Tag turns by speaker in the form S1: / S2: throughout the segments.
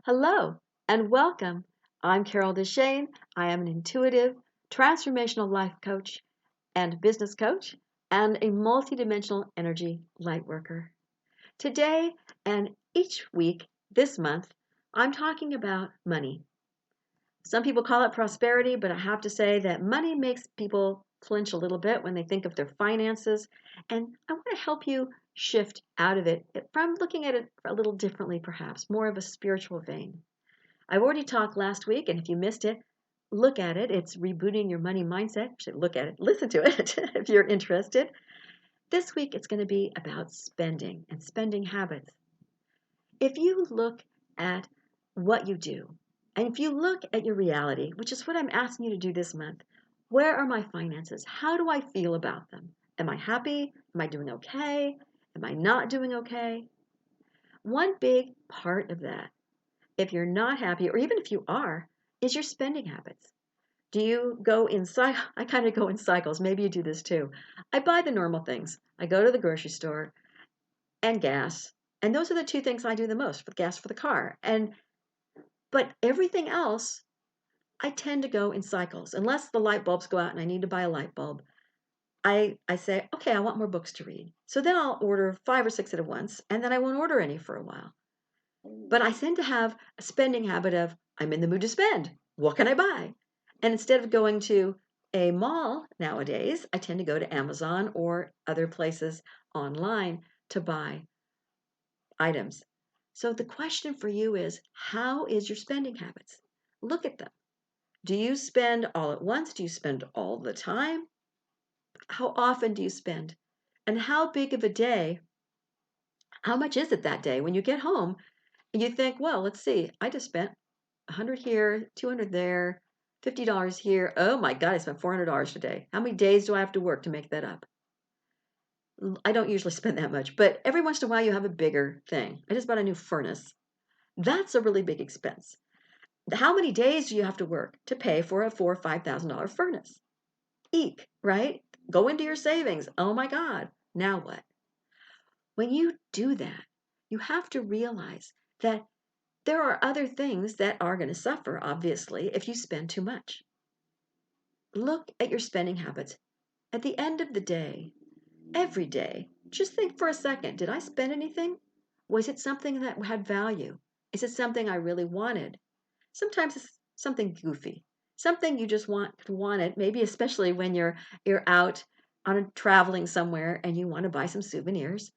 S1: Hello and welcome. I'm Carol DeChaine. I am an intuitive, transformational life coach and business coach and a multidimensional energy light worker. Today and each week this month, I'm talking about money. Some people call it prosperity, but I have to say that money makes people flinch a little bit when they think of their finances. And I want to help you shift out of it from looking at it a little differently, perhaps more of a spiritual vein. I've already talked last week, and if you missed it, look at it. It's rebooting your money mindset. You should look at it, listen to it if you're interested. This week, it's going to be about spending and spending habits. If you look at what you do, and if you look at your reality, which is what I'm asking you to do this month, where are my finances? How do I feel about them? Am I happy? Am I doing okay? Am I not doing okay? One big part of that, if you're not happy, or even if you are, is your spending habits. Do you go in cycles? I kind of go in cycles. Maybe you do this too. I buy the normal things. I go to the grocery store and gas. And those are the two things I do the most, for gas for the car. But everything else, I tend to go in cycles. Unless the light bulbs go out and I need to buy a light bulb, I say, okay, I want more books to read. So then I'll order 5 or 6 at once, and then I won't order any for a while. But I tend to have a spending habit of, I'm in the mood to spend. What can I buy? And instead of going to a mall nowadays, I tend to go to Amazon or other places online to buy items. So the question for you is, how is your spending habits? Look at them. Do you spend all at once? Do you spend all the time? How often do you spend? And how big of a day? How much is it that day when you get home? You think, well, let's see, I just spent 100 here, 200 there, $50 here. Oh my God, I spent $400 today. How many days do I have to work to make that up? I don't usually spend that much, but every once in a while you have a bigger thing. I just bought a new furnace. That's a really big expense. How many days do you have to work to pay for a $4,000 or $5,000 furnace? Eek, right? Go into your savings. Oh my God. Now what? When you do that, you have to realize that there are other things that are going to suffer, obviously, if you spend too much. Look at your spending habits. At the end of the day, every day, just think for a second, did I spend anything? Was it something that had value? Is it something I really wanted? Sometimes it's something goofy, something you just wanted, maybe especially when you're out on traveling somewhere and you want to buy some souvenirs.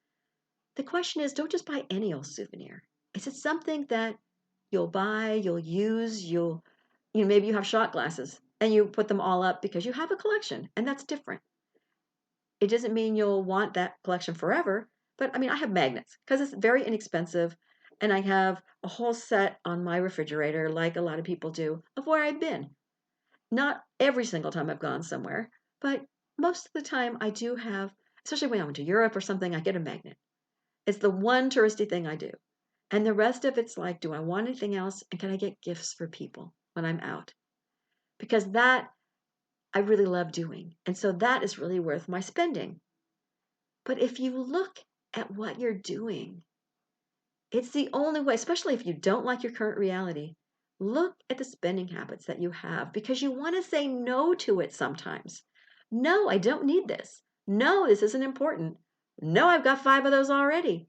S1: The question is, don't just buy any old souvenir. Is it something that you'll buy, you'll use, maybe you have shot glasses and you put them all up because you have a collection, and that's different. It doesn't mean you'll want that collection forever, but I mean, I have magnets because it's very inexpensive, and I have a whole set on my refrigerator, like a lot of people do, of where I've been. Not every single time I've gone somewhere, but most of the time I do have, especially when I went to Europe or something, I get a magnet. It's the one touristy thing I do. And the rest of it's like, do I want anything else? And can I get gifts for people when I'm out? Because that I really love doing. And so that is really worth my spending. But if you look at what you're doing, it's the only way, especially if you don't like your current reality, look at the spending habits that you have because you want to say no to it sometimes. No, I don't need this. No, this isn't important. No, I've got 5 of those already.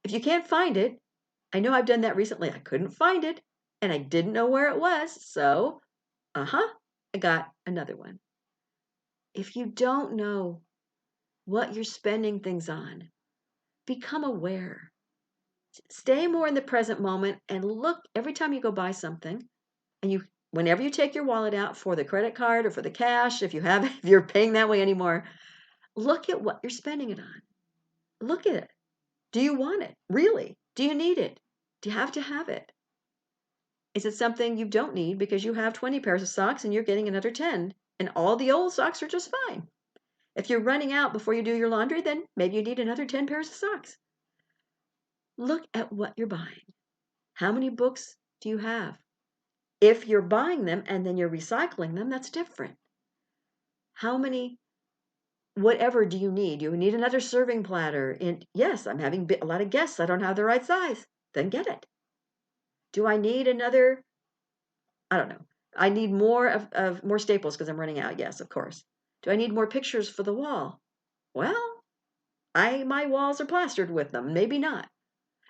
S1: If you can't find it, I know I've done that recently. I couldn't find it and I didn't know where it was. So, I got another one. If you don't know what you're spending things on, become aware. Stay more in the present moment and look every time you go buy something, and whenever you take your wallet out for the credit card or for the cash, if you're paying that way anymore, look at what you're spending it on. Look at it. Do you want it? Really? Do you need it? Do you have to have it? Is it something you don't need because you have 20 pairs of socks and you're getting another 10 and all the old socks are just fine? If you're running out before you do your laundry, then maybe you need another 10 pairs of socks. Look at what you're buying. How many books do you have? If you're buying them and then you're recycling them, that's different. How many, whatever do you need? You need another serving platter. And yes, I'm having a lot of guests. I don't have the right size. Then get it. Do I need another? I don't know. I need more of more staples because I'm running out. Yes, of course. Do I need more pictures for the wall? Well, my walls are plastered with them. Maybe not.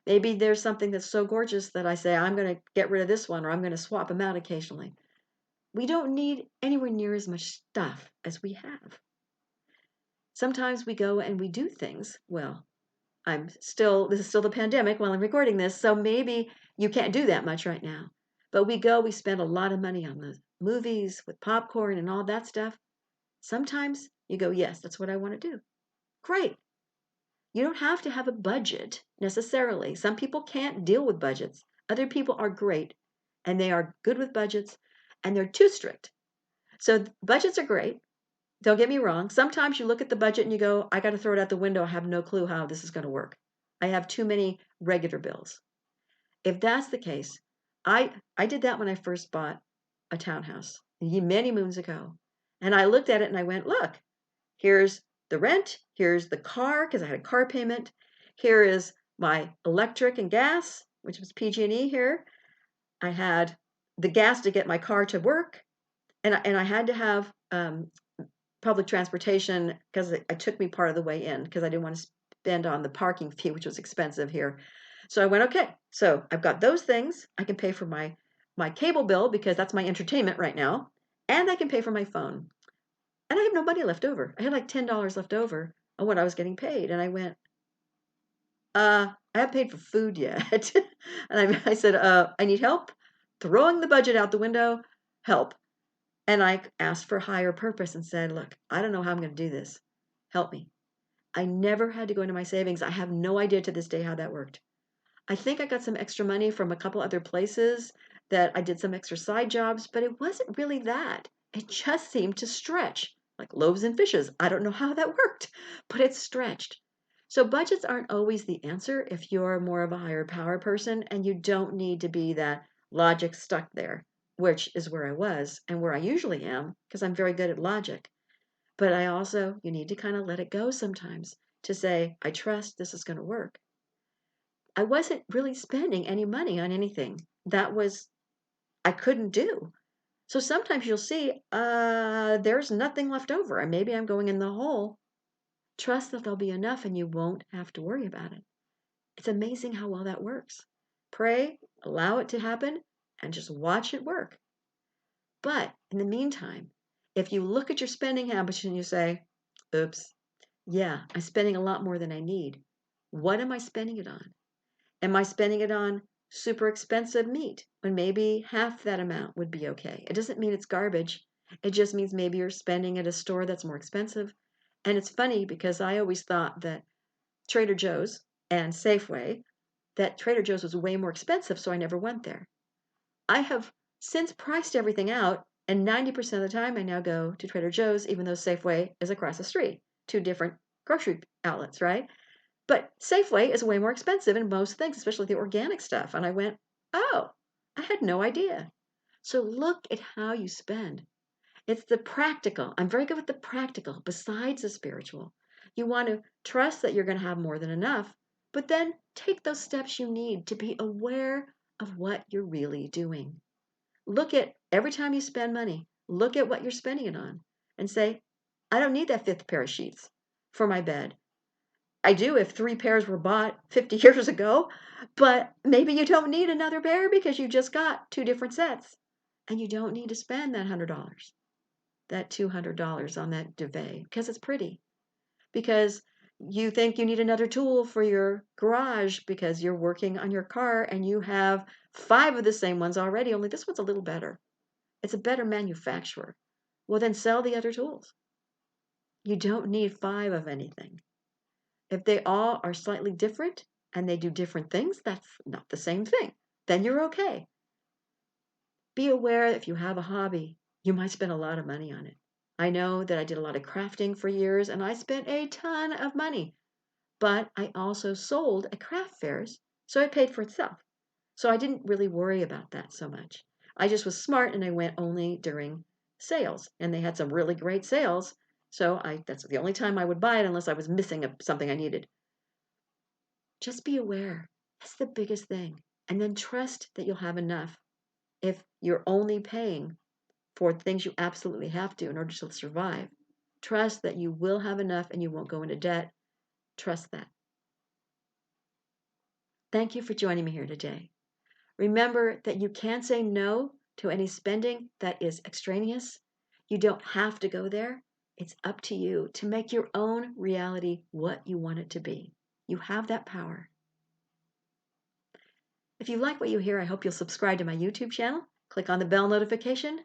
S1: Maybe there's something that's so gorgeous that I say I'm going to get rid of this one or I'm going to swap them out occasionally. We don't need anywhere near as much stuff as we have. Sometimes we go and we do things. Well, this is still the pandemic while I'm recording this, so maybe you can't do that much right now. But we spend a lot of money on the movies with popcorn and all that stuff. Sometimes you go, yes, that's what I want to do. Great. You don't have to have a budget necessarily. Some people can't deal with budgets. Other people are great and they are good with budgets and they're too strict. So budgets are great. Don't get me wrong. Sometimes you look at the budget and you go, I got to throw it out the window. I have no clue how this is going to work. I have too many regular bills. If that's the case, I did that when I first bought a townhouse many moons ago. And I looked at it and I went, look, here's the rent, here's the car because I had a car payment. Here is my electric and gas, which was PG&E here. I had the gas to get my car to work, and I had to have public transportation because it took me part of the way in because I didn't want to spend on the parking fee, which was expensive here. So I went, okay, so I've got those things. I can pay for my cable bill because that's my entertainment right now, and I can pay for my phone. And I have no money left over. I had like $10 left over on what I was getting paid, and I went, I haven't paid for food yet. And I said, I need help throwing the budget out the window. Help. And I asked for higher purpose and said, look, I don't know how I'm going to do this. Help me. I never had to go into my savings. I have no idea to this day how that worked. I think I got some extra money from a couple other places that I did some extra side jobs, but it wasn't really that. It just seemed to stretch like loaves and fishes. I don't know how that worked, but it stretched. So budgets aren't always the answer if you're more of a higher power person and you don't need to be that logic stuck there, which is where I was and where I usually am because I'm very good at logic. But you need to kind of let it go sometimes to say, I trust this is going to work. I wasn't really spending any money on anything I couldn't do. So sometimes you'll see, there's nothing left over, and maybe I'm going in the hole. Trust that there'll be enough and you won't have to worry about it. It's amazing how well that works. Pray, allow it to happen, and just watch it work. But in the meantime, if you look at your spending habits and you say, oops, yeah, I'm spending a lot more than I need. What am I spending it on? Am I spending it on super expensive meat when maybe half that amount would be okay? It doesn't mean it's garbage. It just means maybe you're spending at a store that's more expensive. And it's funny because I always thought that Trader Joe's and Safeway, that Trader Joe's was way more expensive, so I never went there. I have since priced everything out, and 90% of the time I now go to Trader Joe's, even though Safeway is across the street, two different grocery outlets, right? But Safeway is way more expensive in most things, especially the organic stuff. And I went, oh, I had no idea. So look at how you spend. It's the practical. I'm very good with the practical besides the spiritual. You want to trust that you're going to have more than enough, but then take those steps you need to be aware of what you're really doing. Look at every time you spend money, look at what you're spending it on and say, I don't need that fifth pair of sheets for my bed. I do if 3 pairs were bought 50 years ago, but maybe you don't need another pair because you just got two different sets and you don't need to spend that $100, that $200 on that duvet because it's pretty, because you think you need another tool for your garage because you're working on your car and you have 5 of the same ones already, only this one's a little better. It's a better manufacturer. Well, then sell the other tools. You don't need 5 of anything. If they all are slightly different and they do different things, that's not the same thing. Then you're okay. Be aware that if you have a hobby, you might spend a lot of money on it. I know that I did a lot of crafting for years and I spent a ton of money, but I also sold at craft fairs, so it paid for itself. So I didn't really worry about that so much. I just was smart and I went only during sales, and they had some really great sales. So that's the only time I would buy it unless I was missing something I needed. Just be aware. That's the biggest thing. And then trust that you'll have enough. If you're only paying for things you absolutely have to in order to survive, trust that you will have enough and you won't go into debt. Trust that. Thank you for joining me here today. Remember that you can say no to any spending that is extraneous. You don't have to go there. It's up to you to make your own reality what you want it to be. You have that power. If you like what you hear, I hope you'll subscribe to my YouTube channel. Click on the bell notification.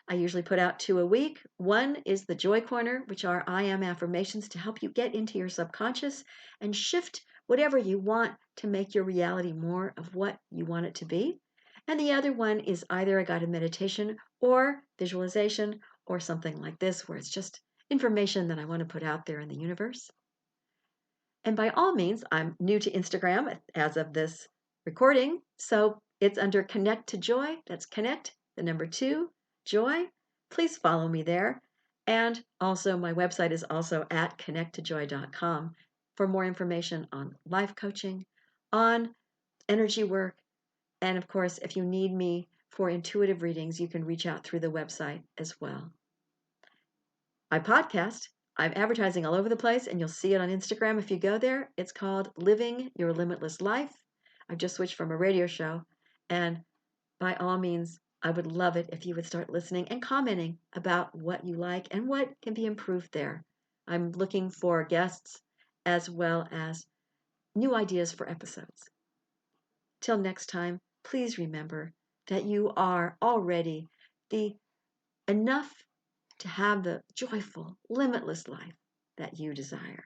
S1: I usually put out 2 a week. One is the Joy Corner, which are I am affirmations to help you get into your subconscious and shift whatever you want to make your reality more of what you want it to be. And the other one is either a guided meditation or visualization or something like this, where it's just information that I want to put out there in the universe. And by all means, I'm new to Instagram as of this recording, so it's under Connect to Joy. That's Connect, the number 2, Joy. Please follow me there. And also, my website is also at connecttojoy.com for more information on life coaching, on energy work, and of course, if you need me for intuitive readings, you can reach out through the website as well. My podcast, I'm advertising all over the place, and you'll see it on Instagram if you go there. It's called Living Your Limitless Life. I've just switched from a radio show, and by all means, I would love it if you would start listening and commenting about what you like and what can be improved there. I'm looking for guests as well as new ideas for episodes. Till next time, please remember that you are already the enough to have the joyful, limitless life that you desire.